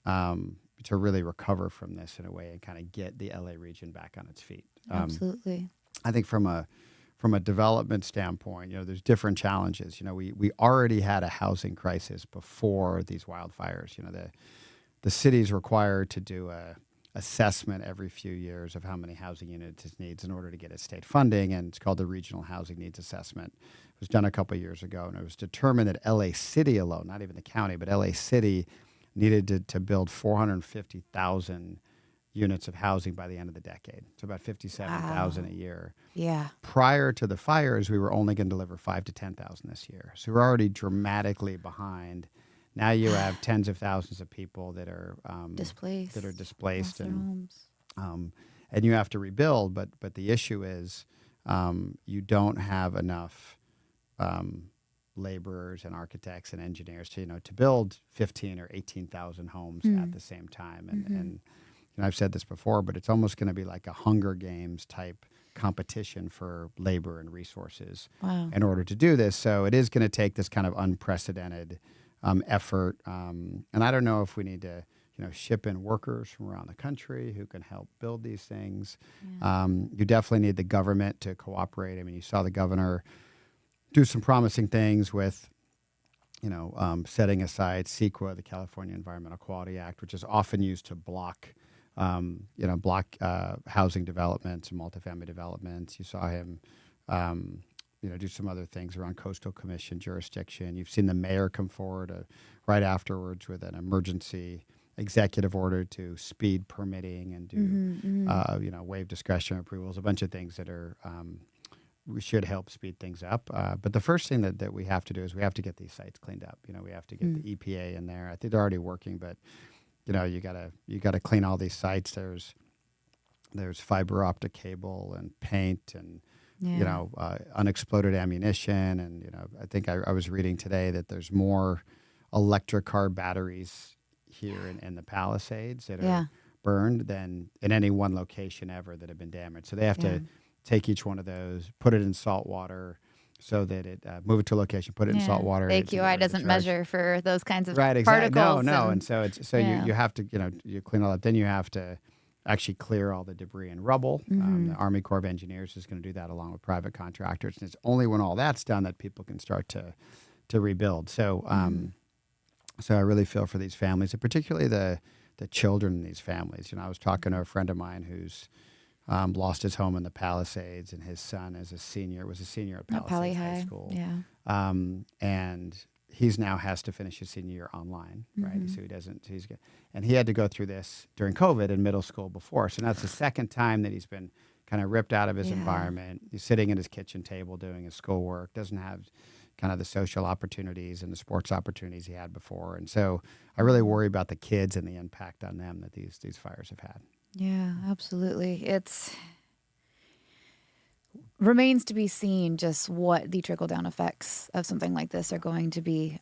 recover from this in a way and kind of get the LA region back on its feet. Absolutely. I think from a development standpoint, there's different challenges. We already had a housing crisis before these wildfires. The city's required to do a assessment every few years of how many housing units it needs in order to get its state funding, and it's called the Regional Housing Needs Assessment. It was done a couple of years ago, and it was determined that LA City alone, not even the county, but LA City needed to build 450,000 units of housing by the end of the decade. So about 57,000 a year. Yeah. Prior to the fires, we were only going to deliver 5,000 to 10,000 this year. So we're already dramatically behind. Now you have tens of thousands of people that are displaced, and you have to rebuild. But the issue is you don't have enough laborers and architects and engineers to build 15 or 18,000 homes at the same time. And I've said this before, but it's almost going to be like a Hunger Games type competition for labor and resources in order to do this. So it is going to take this kind of unprecedented effort. And I don't know if we need to, ship in workers from around the country who can help build these things. Yeah. You definitely need the government to cooperate. I mean, you saw the governor do some promising things with, setting aside CEQA, the California Environmental Quality Act, which is often used to block housing developments and multifamily developments. You saw him, do some other things around coastal commission jurisdiction. You've seen the mayor come forward right afterwards with an emergency executive order to speed permitting and do, waive discretionary approvals, a bunch of things that are we should help speed things up. But the first thing that we have to do is we have to get these sites cleaned up. We have to get the EPA in there. I think they're already working, but you gotta clean all these sites. There's fiber optic cable and paint and unexploded ammunition, and I think I was reading today that there's more electric car batteries here in the Palisades that are burned than in any one location ever that have been damaged. So they have to take each one of those, put it in salt water, so that it move it to a location, put it in salt water. AQI doesn't measure for those kinds of particles. Exactly. No, and so you have to you clean all up. Then you have to actually clear all the debris and rubble. The Army Corps of Engineers is going to do that along with private contractors. And it's only when all that's done that people can start to rebuild. So so I really feel for these families, and particularly the children in these families. I was talking to a friend of mine who's lost his home in the Palisades, and his son was a senior at Palisades High School. Yeah. And he's now has to finish his senior year online, right? So and he had to go through this during COVID in middle school before. So now it's the second time that he's been kind of ripped out of his environment. He's sitting at his kitchen table doing his schoolwork, doesn't have kind of the social opportunities and the sports opportunities he had before. And so I really worry about the kids and the impact on them that these fires have had. Yeah, absolutely. It's remains to be seen just what the trickle-down effects of something like this are going to be.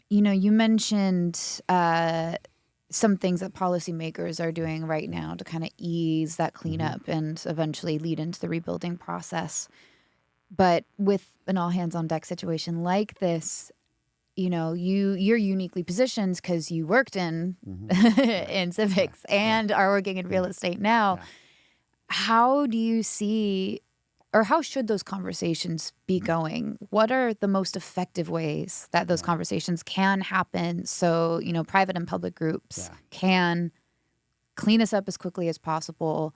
You mentioned some things that policymakers are doing right now to kind of ease that cleanup and eventually lead into the rebuilding process. But with an all-hands-on-deck situation like this, you're uniquely positioned because you worked in in civics and are working in real estate now. Yeah. How do you see, or how should those conversations be going? What are the most effective ways that those conversations can happen so, private and public groups can clean us up as quickly as possible?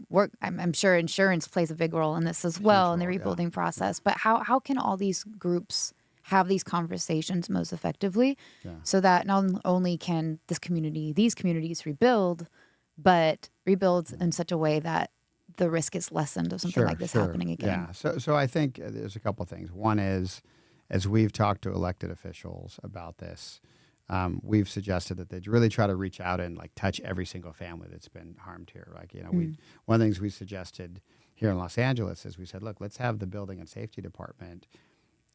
Work. I'm sure insurance plays a big role in this as well in the rebuilding process. But how can all these groups have these conversations most effectively so that not only can these communities rebuild, but rebuild in such a way that the risk is lessened of something like this happening again? Yeah. So I think there's a couple of things. One is, as we've talked to elected officials about this, we've suggested that they really try to reach out and touch every single family that's been harmed here. One of the things we suggested here in Los Angeles is we said, look, let's have the building and safety department,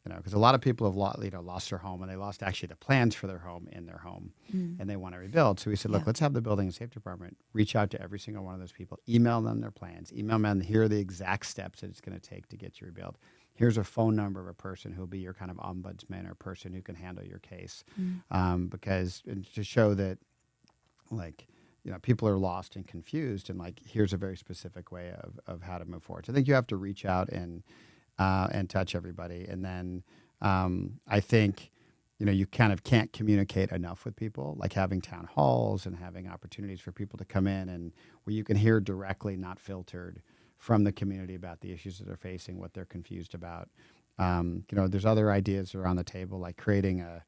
because a lot of people have lost their home, and they lost actually the plans for their home in their home, and they want to rebuild. So we said, look, let's have the building and safety department reach out to every single one of those people, email them their plans, email them, here are the exact steps that it's going to take to get you rebuilt. Here's a phone number of a person who'll be your kind of ombudsman or person who can handle your case, because to show that, people are lost and confused, and here's a very specific way of how to move forward. So I think you have to reach out and touch everybody, and then I think you kind of can't communicate enough with people, having town halls and having opportunities for people to come in and where you can hear directly, not filtered, from the community about the issues that they're facing, what they're confused about. There's other ideas that are on the table, like creating a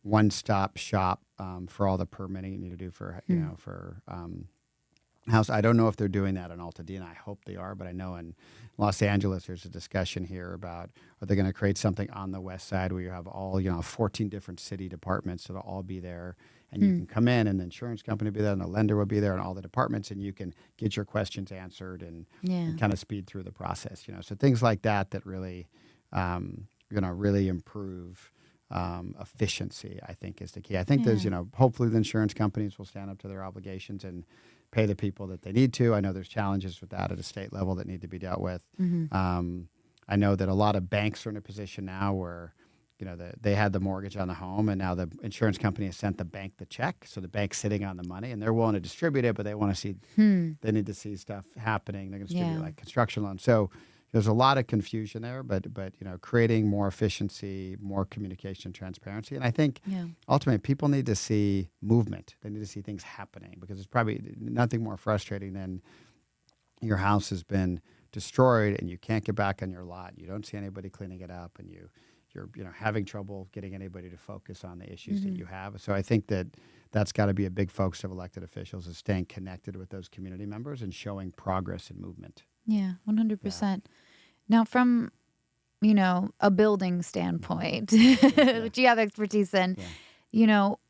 one-stop shop for all the permitting you need to do for house. I don't know if they're doing that in Altadena. I hope they are, but I know in Los Angeles there's a discussion here about, are they going to create something on the west side where you have all 14 different city departments that'll all be there, and you can come in, and the insurance company will be there, and the lender will be there, and all the departments, and you can get your questions answered and kind of speed through the process. So things like that really really improve efficiency, I think, is the key. I think there's hopefully the insurance companies will stand up to their obligations and pay the people that they need to. I know there's challenges with that at a state level that need to be dealt with. I know that a lot of banks are in a position now where they had the mortgage on the home, and now the insurance company has sent the bank the check, so the bank's sitting on the money, and they're willing to distribute it, but they want to see they need to see stuff happening. They're going to distribute construction loans. So there's a lot of confusion there, but creating more efficiency, more communication, transparency, and I think ultimately people need to see movement. They need to see things happening, because it's probably nothing more frustrating than your house has been destroyed and you can't get back on your lot. You don't see anybody cleaning it up, and you're having trouble getting anybody to focus on the issues that you have. So I think that's got to be a big focus of elected officials, is staying connected with those community members and showing progress and movement. Yeah, 100%. Now, from, a building standpoint, which you have expertise in,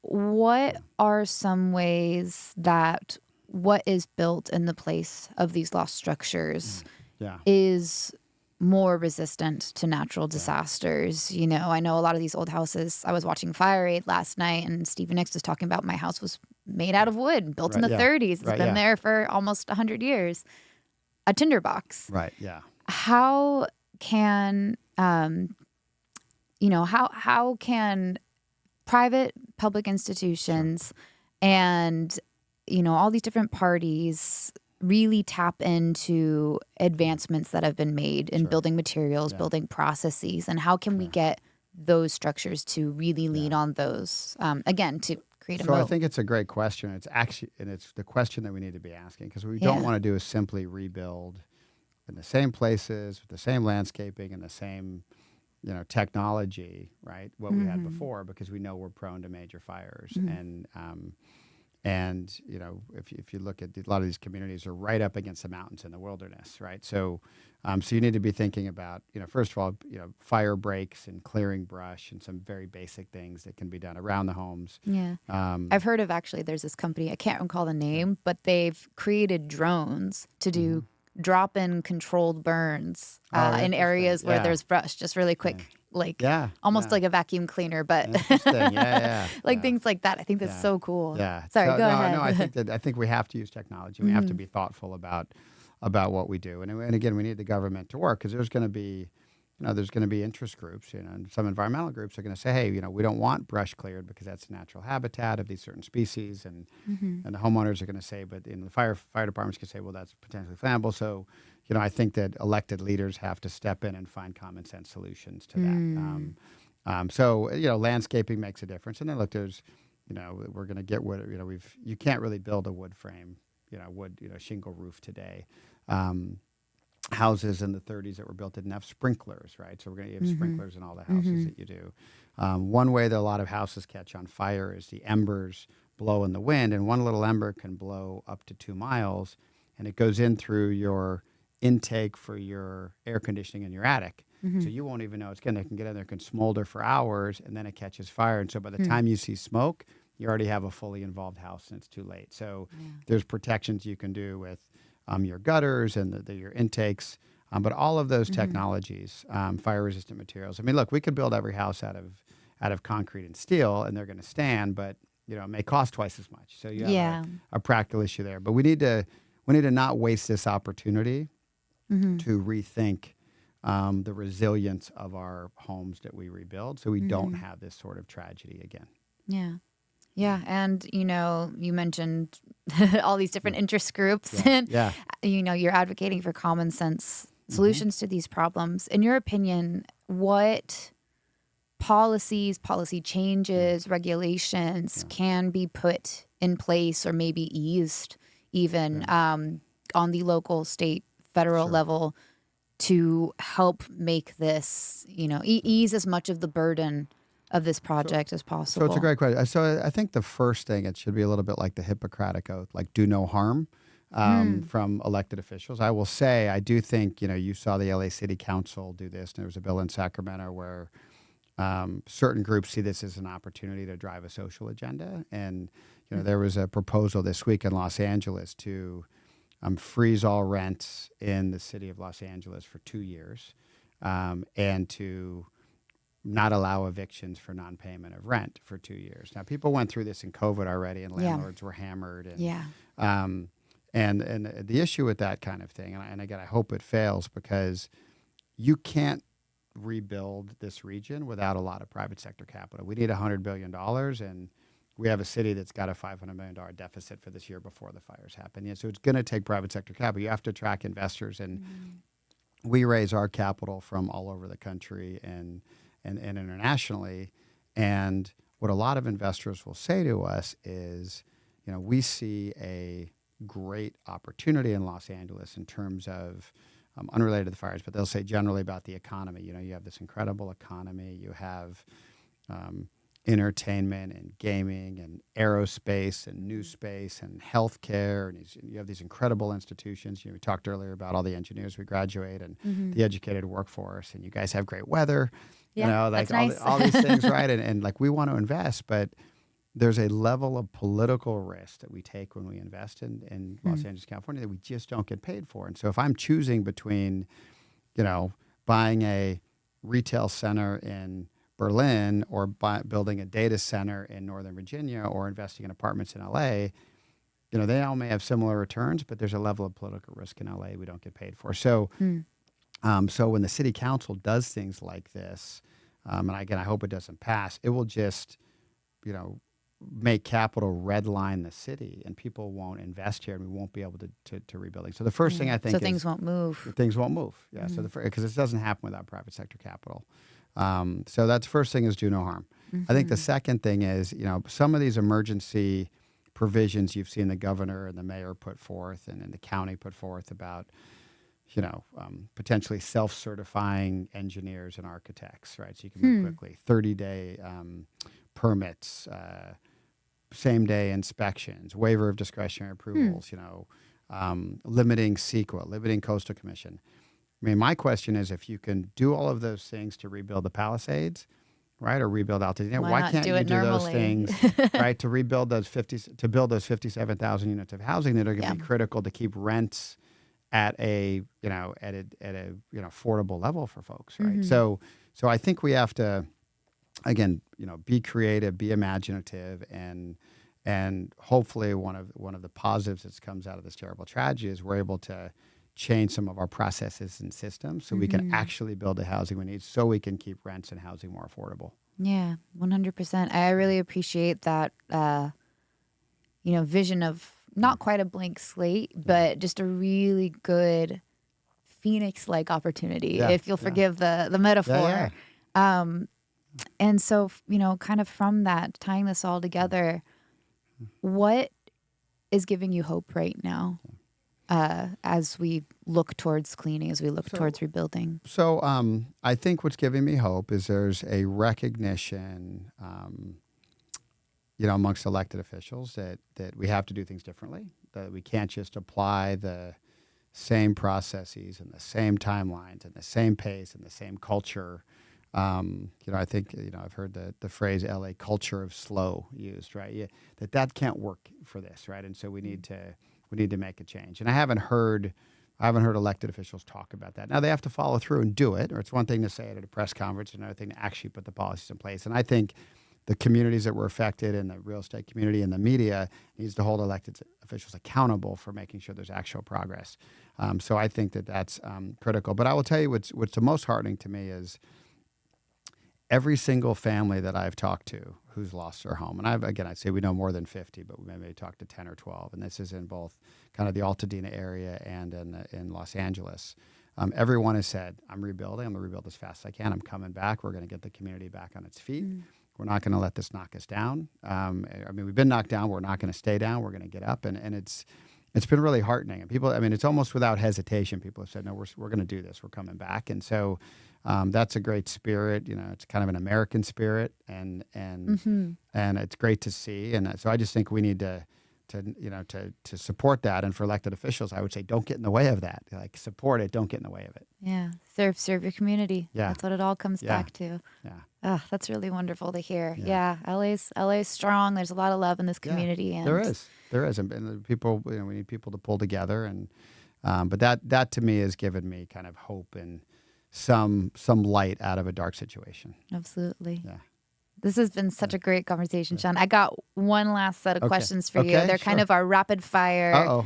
what are some ways that what is built in the place of these lost structures is more resistant to natural disasters? I know a lot of these old houses. I was watching Fire Aid last night, and Stevie Nicks was talking about my house was made out of wood, built in the 30s. It's been there for almost 100 years. A tinderbox. Right, yeah. How can, how can private public institutions and, all these different parties really tap into advancements that have been made in building materials, building processes, and how can we get those structures to really lean on those, again, to create a moat? So I think it's a great question. It's the question that we need to be asking, because what we don't want to do is simply rebuild in the same places, with the same landscaping and the same, technology, right? What we had before, because we know we're prone to major fires. And if you look at a lot of these communities are right up against the mountains in the wilderness, right? So you need to be thinking about, first of all, fire breaks and clearing brush and some very basic things that can be done around the homes. Yeah. I've heard of, actually, there's this company, I can't recall the name, but they've created drones to do drop-in controlled burns in areas where there's brush, just really quick. Almost like a vacuum cleaner, but things like that. I think that's so cool. Yeah. Sorry, go ahead. No, I think we have to use technology. We have to be thoughtful about what we do. And again, we need the government to work, because there's going to be, interest groups, and some environmental groups are going to say, hey, we don't want brush cleared because that's the natural habitat of these certain species. And the homeowners are going to say, but the fire departments can say, well, that's potentially flammable. So, I think that elected leaders have to step in and find common sense solutions to that. So, landscaping makes a difference. And then look, there's, we're going to get wood, you can't really build a wood frame, shingle roof today. Houses in the 30s that were built didn't have sprinklers, right? So we're going to have sprinklers in all the houses that you do. One way that a lot of houses catch on fire is the embers blow in the wind, and one little ember can blow up to 2 miles, and it goes in through your intake for your air conditioning in your attic. So you won't even know it can get in there, it can smolder for hours, and then it catches fire. And so by the time you see smoke, you already have a fully involved house, and it's too late. So there's protections you can do with your gutters and your intakes, but all of those technologies, fire-resistant materials. I mean, look, we could build every house out of concrete and steel, and they're going to stand, but it may cost twice as much. So you have a practical issue there. But we need to not waste this opportunity to rethink the resilience of our homes that we rebuild, so we don't have this sort of tragedy again. Yeah. Yeah, and you mentioned all these different interest groups, and you're advocating for common sense solutions to these problems. In your opinion, what policy changes, regulations can be put in place, or maybe eased even on the local, state, federal level, to help make this, ease as much of the burden of this project as possible? So it's a great question. So I think the first thing, it should be a little bit like the Hippocratic Oath, like do no harm from elected officials. I will say, I do think, you saw the LA City Council do this, and there was a bill in Sacramento where certain groups see this as an opportunity to drive a social agenda. And, there was a proposal this week in Los Angeles to freeze all rents in the city of Los Angeles for 2 years, and to not allow evictions for non-payment of rent for 2 years. Now, people went through this in COVID already, and landlords were hammered. And, and the issue with that kind of thing, and again, I hope it fails, because you can't rebuild this region without a lot of private sector capital. We need $100 billion, and we have a city that's got a $500 million deficit for this year before the fires happen. So it's going to take private sector capital. You have to attract investors, and we raise our capital from all over the country and internationally. And what a lot of investors will say to us is, we see a great opportunity in Los Angeles in terms of, unrelated to the fires, but they'll say generally about the economy. You have this incredible economy. You have entertainment and gaming and aerospace and new space and healthcare, and you have these incredible institutions. We talked earlier about all the engineers we graduate and the educated workforce, and you guys have great weather. That's nice. all these things, right? And like, we want to invest, but there's a level of political risk that we take when we invest in Los Angeles, California, that we just don't get paid for. And so if I'm choosing between, buying a retail center in Berlin or building a data center in Northern Virginia or investing in apartments in LA, they all may have similar returns, but there's a level of political risk in LA we don't get paid for. So, so when the city council does things like this, and again, I hope it doesn't pass, it will just, make capital redline the city, and people won't invest here, and we won't be able to rebuilding. So the first thing I think so things won't move. Things won't move. Yeah. So because it doesn't happen without private sector capital. So that's the first thing is do no harm. I think the second thing is, some of these emergency provisions you've seen the governor and the mayor put forth and the county put forth about, potentially self-certifying engineers and architects, right? So you can move quickly, 30-day permits, same-day inspections, waiver of discretionary approvals, limiting CEQA, limiting Coastal Commission. I mean, my question is, if you can do all of those things to rebuild the Palisades, right, or rebuild Altadena, why can't you do those things, right, to rebuild those 57,000 units of housing that are going to be critical to keep rents at a affordable level for folks, right? So I think we have to, again, be creative, be imaginative, and hopefully one of the positives that comes out of this terrible tragedy is we're able to change some of our processes and systems so we can actually build the housing we need, so we can keep rents and housing more affordable. Yeah, 100%. I really appreciate that, vision of not quite a blank slate, but just a really good Phoenix-like opportunity, if you'll forgive the metaphor. And so, kind of from that, tying this all together, what is giving you hope right now as we look towards cleaning, as we look towards rebuilding? So I think what's giving me hope is there's a recognition amongst elected officials that we have to do things differently, that we can't just apply the same processes and the same timelines and the same pace and the same culture. I think, I've heard the phrase LA culture of slow used, right? That can't work for this, right? And so we need to make a change. And I haven't heard elected officials talk about that. Now they have to follow through and do it, or it's one thing to say it at a press conference, another thing to actually put the policies in place. And I think the communities that were affected and the real estate community and the media needs to hold elected officials accountable for making sure there's actual progress. So I think that's critical. But I will tell you what's the most heartening to me is every single family that I've talked to who's lost their home, and I'd say we know more than 50, but we maybe talked to 10 or 12, and this is in both kind of the Altadena area and in Los Angeles. Everyone has said, I'm rebuilding. I'm going to rebuild as fast as I can. I'm coming back. We're going to get the community back on its feet. We're not going to let this knock us down. We've been knocked down. We're not going to stay down. We're going to get up, and it's been really heartening. And people, it's almost without hesitation. People have said, no, we're going to do this. We're coming back. And so that's a great spirit. It's kind of an American spirit, and it's great to see. And so I just think we need to support that. And for elected officials, I would say, don't get in the way of that. Like, support it. Don't get in the way of it. Yeah. Serve your community. Yeah. That's what it all comes back to. Yeah. Oh, that's really wonderful to hear. Yeah. LA's strong. There's a lot of love in this community. And there is. And the people, we need people to pull together. And, but that to me has given me kind of hope and some light out of a dark situation. Absolutely. Yeah. This has been such a great conversation, Sean. I got one last set of questions for you. They're kind of our rapid fire,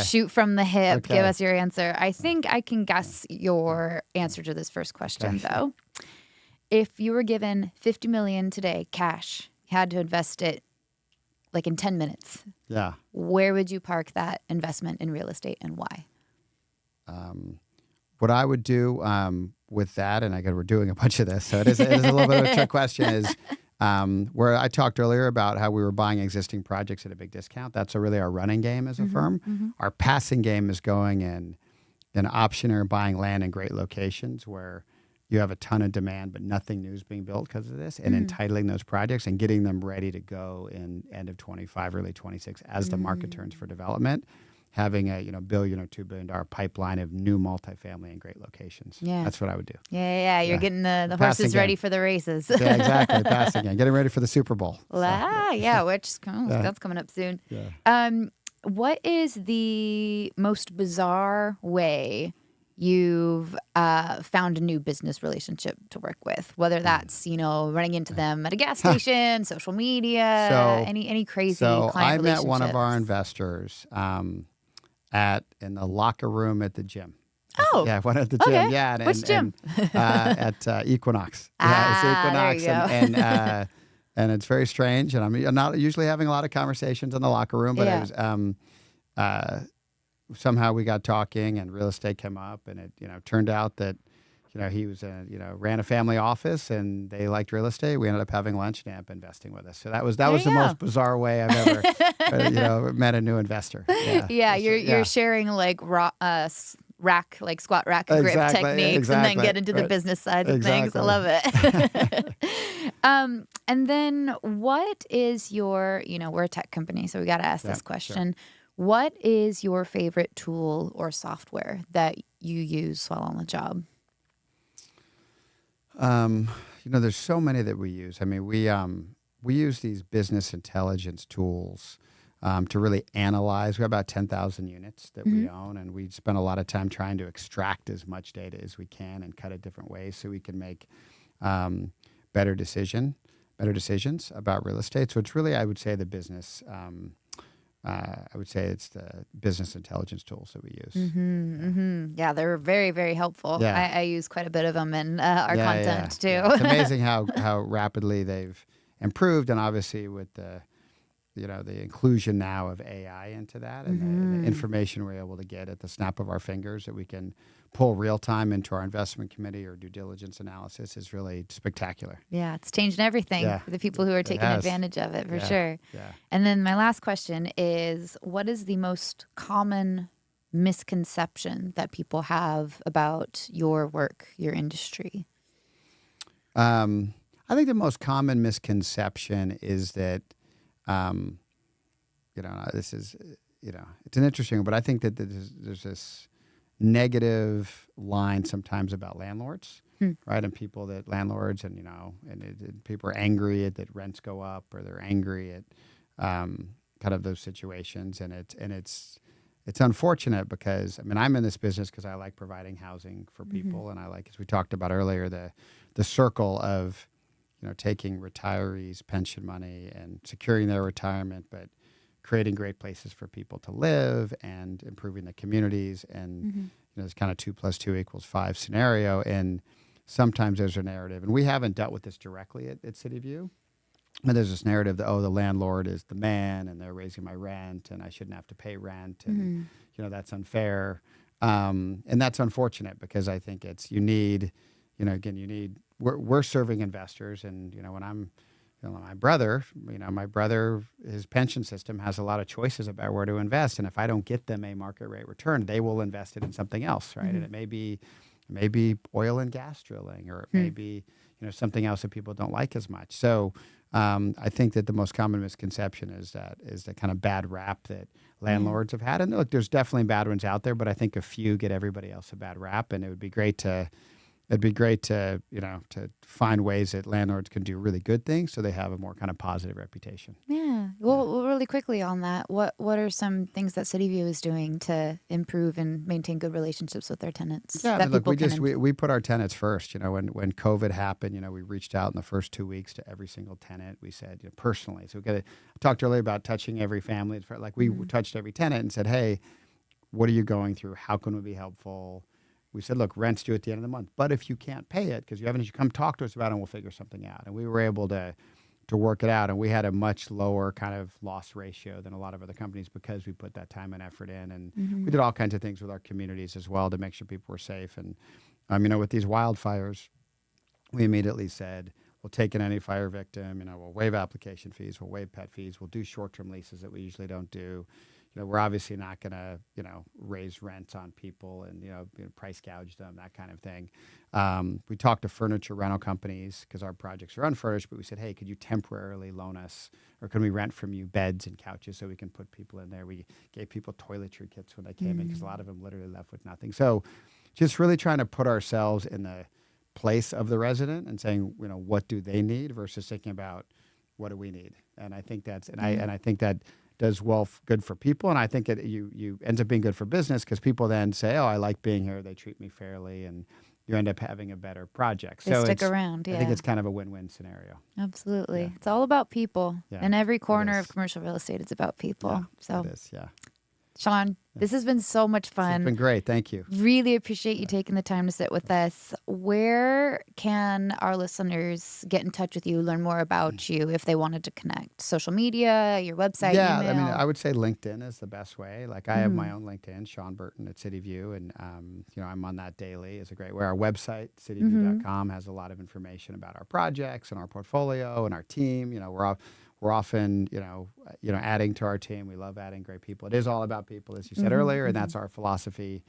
shoot from the hip, give us your answer. I think I can guess your answer to this first question, though. If you were given $50 million today, cash, you had to invest it like in 10 minutes. Yeah. Where would you park that investment in real estate and why? What I would do with that, and we're doing a bunch of this, so it is a little bit of a trick question, is where I talked earlier about how we were buying existing projects at a big discount. That's really our running game as a firm. Our passing game is going in an option or buying land in great locations where you have a ton of demand, but nothing new is being built because of this, and entitling those projects and getting them ready to go in end of 25, early 26 as the market turns for development. Having a $1 billion or $2 billion pipeline of new multifamily in great locations. Yeah, that's what I would do. Yeah. You're getting the horses ready for the races. Yeah, exactly. Passing game, getting ready for the Super Bowl. Which that's coming up soon. Yeah. What is the most bizarre way you've found a new business relationship to work with? Whether that's running into them at a gas station, social media, any crazy client I met relationships. One of our investors in the locker room at the gym. Oh, yeah, one at the gym. Okay. Yeah, which gym? At Equinox. There you go. and it's very strange. And I'm not usually having a lot of conversations in the locker room, but it was, somehow we got talking and real estate came up, and it, turned out that, he was, ran a family office and they liked real estate. We ended up having lunch and ended up investing with us. So that was the most bizarre way I've ever, met a new investor. Yeah. You're sharing like rack, like squat rack grip techniques, and then get into the business side of things. I love it. And then what is your, we're a tech company, so we got to ask this question. Sure. What is your favorite tool or software that you use while on the job? There's so many that we use. I mean, we use these business intelligence tools to really analyze. We have about 10,000 units that we own, and we spend a lot of time trying to extract as much data as we can and cut it different ways so we can make better decisions about real estate. So it's really, I would say, the business. It's the business intelligence tools that we use. Yeah, they're very, very helpful. Yeah. I use quite a bit of them in our content too. Yeah. It's amazing how rapidly they've improved, and obviously with the inclusion now of AI into that, and the information we're able to get at the snap of our fingers that we can pull real time into our investment committee or due diligence analysis is really spectacular. Yeah, it's changed everything for the people who are taking advantage of it, for sure. Yeah. And then my last question is, what is the most common misconception that people have about your work, your industry? I think the most common misconception is that, this is, it's an interesting one, but I think that there's this negative line sometimes about landlords, right? And landlords, and people are angry that rents go up, or they're angry at kind of those situations. And it's unfortunate because, I'm in this business because I like providing housing for people. And I like, as we talked about earlier, the circle of, taking retirees' pension money and securing their retirement, but creating great places for people to live and improving the communities. And it's kind of 2 + 2 = 5 scenario. And sometimes there's a narrative, and we haven't dealt with this directly at Cityview, but there's this narrative that, the landlord is the man and they're raising my rent and I shouldn't have to pay rent, and that's unfair. And that's unfortunate because I think we're serving investors, and when I'm my brother, his pension system has a lot of choices about where to invest. And if I don't get them a market rate return, they will invest it in something else, right? And it may be oil and gas drilling, or it may be, something else that people don't like as much. So I think that the most common misconception is the kind of bad rap that landlords have had. And look, there's definitely bad ones out there, but I think a few get everybody else a bad rap. And it would be great to to find ways that landlords can do really good things so they have a more kind of positive reputation. Yeah. Well, really quickly on that, what are some things that Cityview is doing to improve and maintain good relationships with their tenants? Yeah, we put our tenants first. When COVID happened, we reached out in the first 2 weeks to every single tenant. We said, personally. So I talked earlier about touching every family. Like we touched every tenant and said, hey, what are you going through? How can we be helpful? We said, look, rent's due at the end of the month, but if you can't pay it because you haven't, you come talk to us about it and we'll figure something out. And we were able to work it out, and we had a much lower kind of loss ratio than a lot of other companies because we put that time and effort in. And we did all kinds of things with our communities as well to make sure people were safe. And, with these wildfires, we immediately said, we'll take in any fire victim, we'll waive application fees, we'll waive pet fees, we'll do short-term leases that we usually don't do. We're obviously not going to, raise rents on people and, price gouge them, that kind of thing. We talked to furniture rental companies because our projects are unfurnished, but we said, hey, could you temporarily loan us, or can we rent from you beds and couches so we can put people in there? We gave people toiletry kits when they came in because a lot of them literally left with nothing. So just really trying to put ourselves in the place of the resident and saying, what do they need versus thinking about what do we need? And I think I think that does good for people, and I think it you ends up being good for business because people then say, "Oh, I like being here. They treat me fairly," and you end up having a better project. They stick around. Yeah, I think it's kind of a win-win scenario. Absolutely, it's all about people. In every corner of commercial real estate, it's about people. Yeah, it is. Yeah. Sean, this has been so much fun. It's been great. Thank you. Really appreciate you taking the time to sit with us. Where can our listeners get in touch with you, learn more about you if they wanted to connect? Social media, your website, Yeah, email? I mean, I would say LinkedIn is the best way. Like I have my own LinkedIn, Sean Burton at Cityview, and I'm on that daily. It's a great way. Our website, cityview.com, has a lot of information about our projects and our portfolio and our team. We're often, adding to our team. We love adding great people. It is all about people, as you said earlier, and that's our philosophy.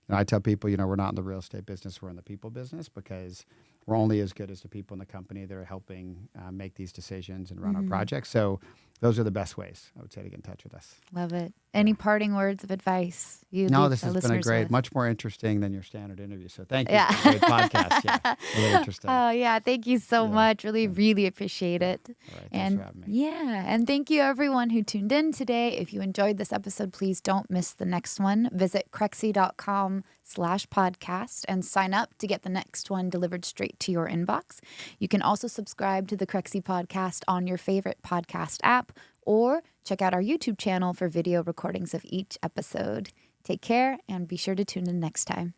I tell people, we're not in the real estate business. We're in the people business because we're only as good as the people in the company that are helping make these decisions and run our projects. So those are the best ways, I would say, to get in touch with us. Love it. Any parting words of advice you No, leave this the has been a listeners great, with? much more interesting than your standard interview. So thank you for a great podcast. Yeah, really interesting. Oh, yeah. Thank you so much. Really appreciate it. All right, thanks for having me. Yeah. And thank you, everyone who tuned in today. If you enjoyed this episode, please don't miss the next one. Visit crexi.com/podcast and sign up to get the next one delivered straight to your inbox. You can also subscribe to the Crexi Podcast on your favorite podcast app or check out our YouTube channel for video recordings of each episode. Take care and be sure to tune in next time.